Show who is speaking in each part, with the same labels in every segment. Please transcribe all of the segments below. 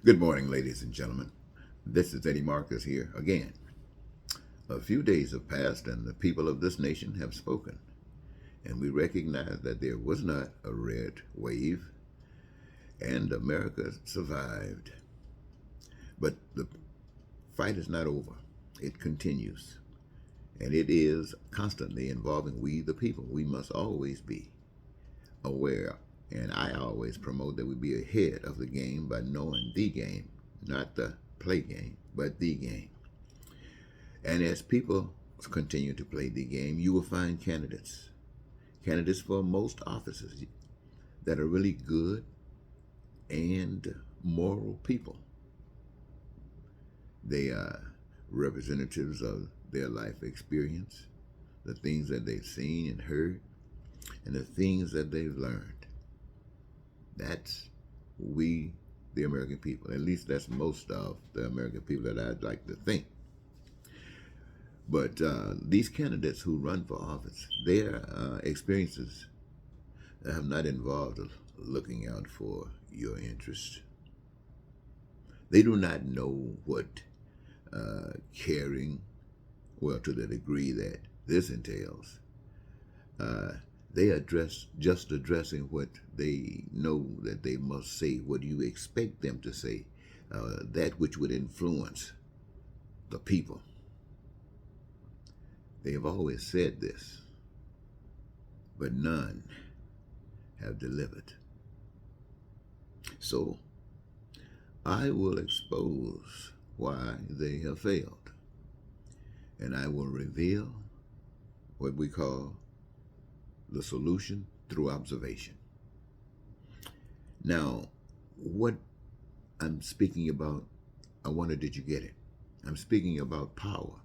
Speaker 1: Good morning, ladies and gentlemen. This is Eddie Marcus here again. A few days have passed, and the people of this nation have spoken, and we recognize that there was not a red wave, and America survived. But the fight is not over. It continues, and it is constantly involving we, the people. We must always be aware, and I always promote that we be ahead of the game by knowing the game, not the play game, but the game. And as people continue to play the game, you will find candidates for most offices that are really good and moral people. They are representatives of their life experience, the things that they've seen and heard, and the things that they've learned. That's we, the American people. At least that's most of the American people that I'd like to think. But these candidates who run for office, their experiences have not involved looking out for your interests. They do not know what caring, well, to the degree that this entails. They address just addressing what they know that they must say. What do you expect them to say? That which would influence the people. They have always said this, but none have delivered. So I will expose why they have failed, and I will reveal what we call the solution through observation. Now, what I'm speaking about, I wonder, did you get it? I'm speaking about power.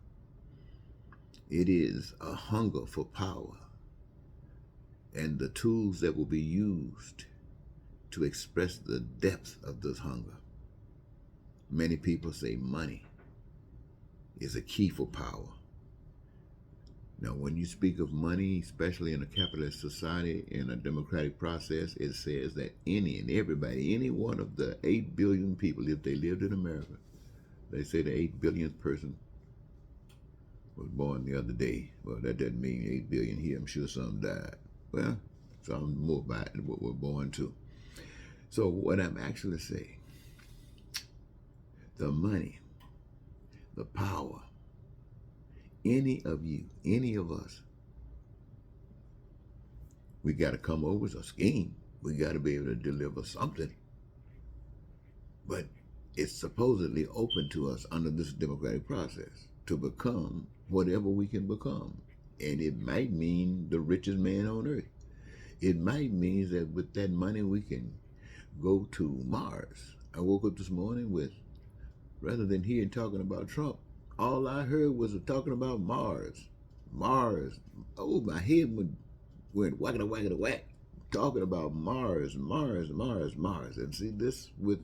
Speaker 1: It is a hunger for power and the tools that will be used to express the depth of this hunger. Many people say money is a key for power. Now, when you speak of money, especially in a capitalist society, in a democratic process, it says that any and everybody, any one of the 8 billion people, if they lived in America, they say the 8 billionth person was born the other day. Well, that doesn't mean 8 billion here. I'm sure some died. Well, some more by what were born too. So what I'm actually saying, the money, the power, any of you, any of us, we got to come over with a scheme. We got to be able to deliver something. But it's supposedly open to us under this democratic process to become whatever we can become. And it might mean the richest man on earth. It might mean that with that money we can go to Mars. I woke up this morning with, rather than hearing talking about Trump, all I heard was talking about Mars. Mars. Oh, my head went whackity whackity whack. Talking about Mars, Mars, Mars, Mars. And see, this with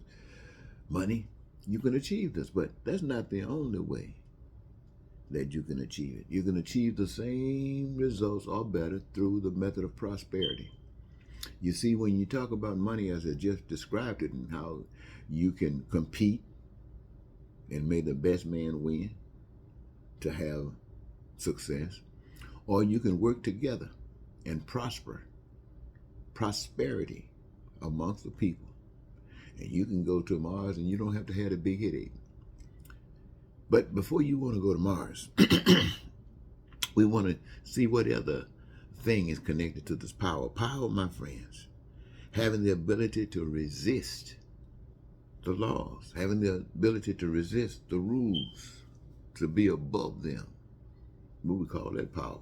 Speaker 1: money, you can achieve this, but that's not the only way that you can achieve it. You can achieve the same results or better through the method of prosperity. You see, when you talk about money as I just described it and how you can compete and may the best man win to have success, or you can work together and prosperity amongst the people. And you can go to Mars and you don't have to have a big headache. But before you want to go to Mars, we want to see what other thing is connected to this power. Power, my friends, having the ability to resist the laws, having the ability to resist the rules, to be above them. What we call that power.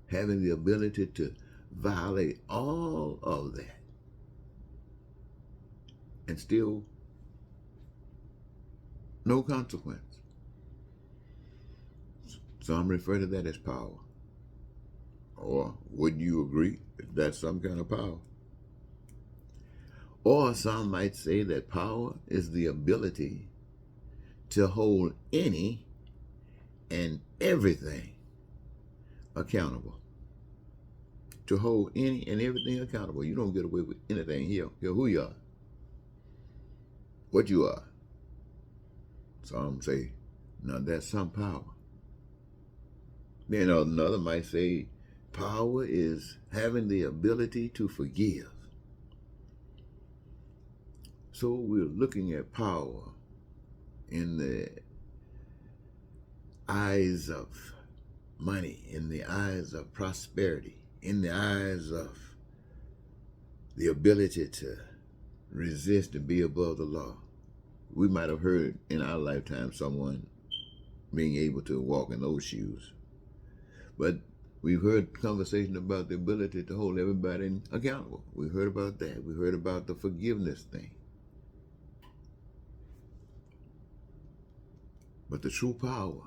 Speaker 1: Having the ability to violate all of that and still no consequence. Some refer to that as power. Or would you agree if that's some kind of power? Or some might say that power is the ability to hold any and everything accountable. To hold any and everything accountable. You don't get away with anything here. Here who you are. what you are. Some say, now that's some power. Then another might say, power is having the ability to forgive. So we're looking at power in the eyes of money, in the eyes of prosperity, in the eyes of the ability to resist and be above the law. We might have heard in our lifetime someone being able to walk in those shoes. But we've heard conversation about the ability to hold everybody accountable. We heard about that. We heard about the forgiveness thing. But the true power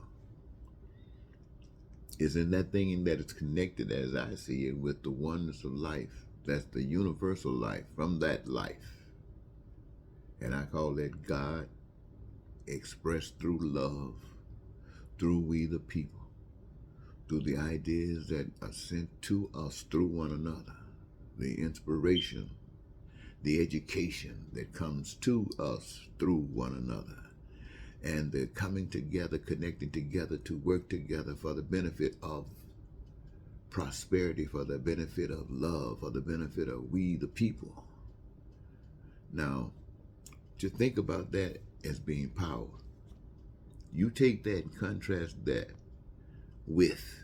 Speaker 1: is in that thing that is connected, as I see it, with the oneness of life. That's the universal life, from that life. And I call that God expressed through love, through we the people, through the ideas that are sent to us through one another, the inspiration, the education that comes to us through one another, and the coming together, connecting together to work together for the benefit of prosperity, for the benefit of love, for the benefit of we the people. Now, to think about that as being power, you take that and contrast that with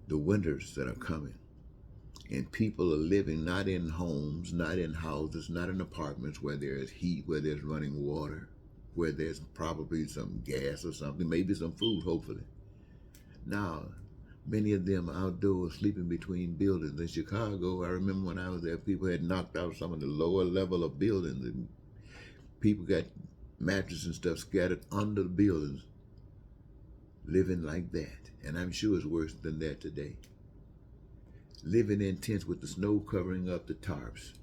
Speaker 1: the winters that are coming, and people are living not in homes, not in houses, not in apartments where there is heat, where there's running water, where there's probably some gas or something, maybe some food, hopefully. Now, many of them outdoors sleeping between buildings. In Chicago, I remember when I was there, people had knocked out some of the lower level of buildings, and people got mattresses and stuff scattered under the buildings, living like that. And I'm sure it's worse than that today. Living in tents with the snow covering up the tarps.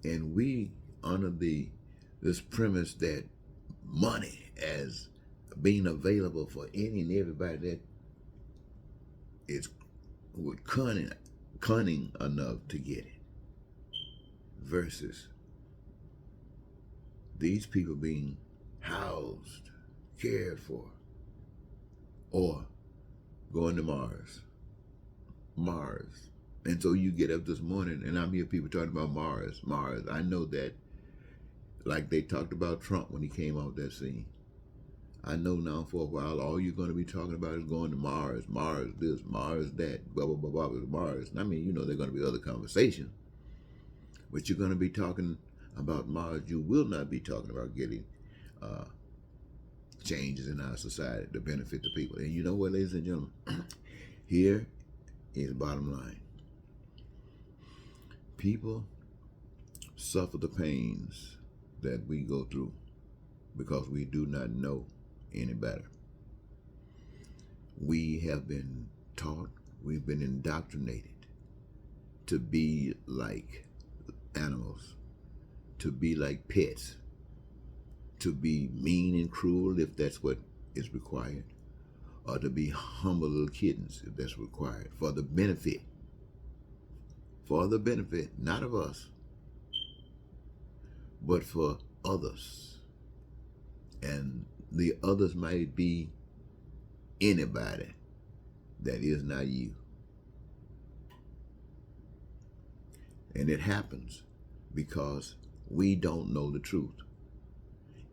Speaker 1: And we, under this premise that money as being available for any and everybody that is cunning enough to get it, versus these people being housed, cared for, or going to Mars. And so you get up this morning, and I'm hear people talking about Mars. I know that, like they talked about Trump when he came out that scene. I know now for a while, all you're going to be talking about is going to Mars this, Mars that, blah, blah, blah, blah, Mars. I mean, there are going to be other conversations, but you're going to be talking about Mars. You will not be talking about getting changes in our society to benefit the people. And you know what, ladies and gentlemen? Here is the bottom line. People suffer the pains that we go through because we do not know any better. We have been taught, we've been indoctrinated to be like animals, to be like pets, to be mean and cruel if that's what is required, or to be humble little kittens if that's required, for the benefit not of us, but for others. And the others might be anybody that is not you. And it happens because we don't know the truth.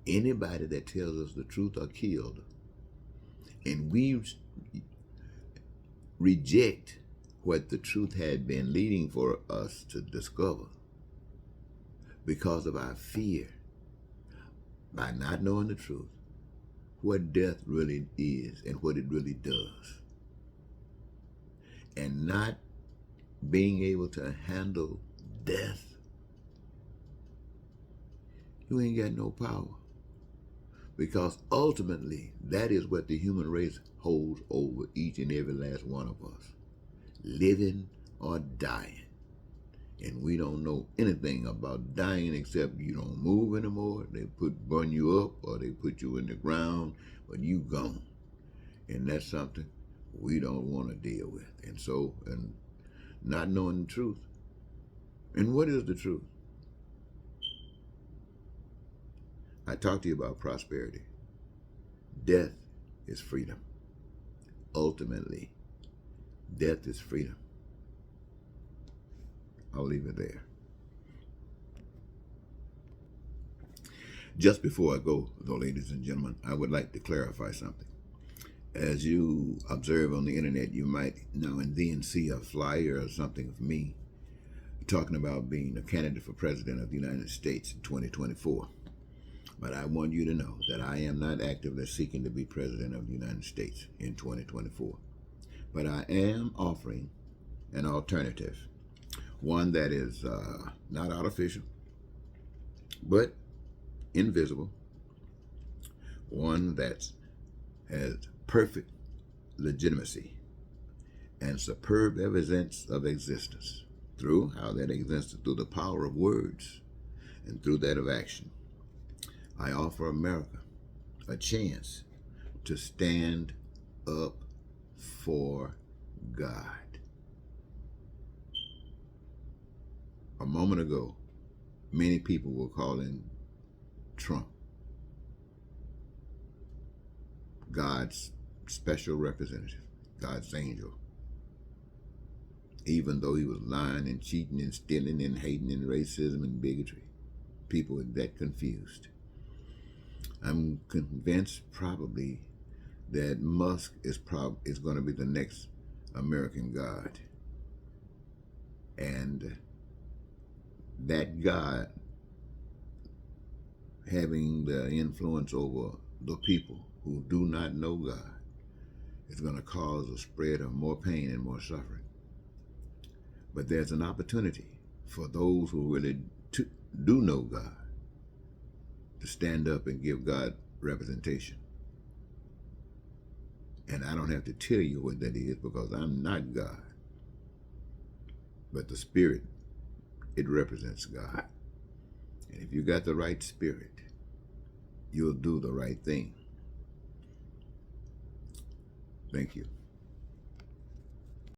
Speaker 1: Anybody that tells us the truth are killed. And we reject what the truth had been leading for us to discover because of our fear, by not knowing the truth, what death really is and what it really does, and not being able to handle death. You ain't got no power, because ultimately that is what the human race holds over each and every last one of us, living or dying. And we don't know anything about dying except you don't move anymore. They burn you up, or they put you in the ground, but you gone. And that's something we don't want to deal with. And so, and not knowing the truth. And what is the truth? I talked to you about prosperity. Death is freedom. Ultimately, death is freedom. I'll leave it there. Just before I go, though, ladies and gentlemen, I would like to clarify something. As you observe on the internet, you might now and then see a flyer or something of me talking about being a candidate for president of the United States in 2024. But I want you to know that I am not actively seeking to be president of the United States in 2024. But I am offering an alternative, one that is not artificial, but invisible, one that has perfect legitimacy and superb evidence of existence. Through how that exists, through the power of words and through that of action. I offer America a chance to stand up for God. A moment ago, many people were calling Trump God's special representative, God's angel. Even though he was lying and cheating and stealing and hating and racism and bigotry. People are that confused. I'm convinced probably that Musk is going to be the next American God. And that God having the influence over the people who do not know God is going to cause a spread of more pain and more suffering. But there's an opportunity for those who really do know God to stand up and give God representation. And I don't have to tell you what that is because I'm not God. But the Spirit, it represents God. And if you got the right spirit, you'll do the right thing. Thank you.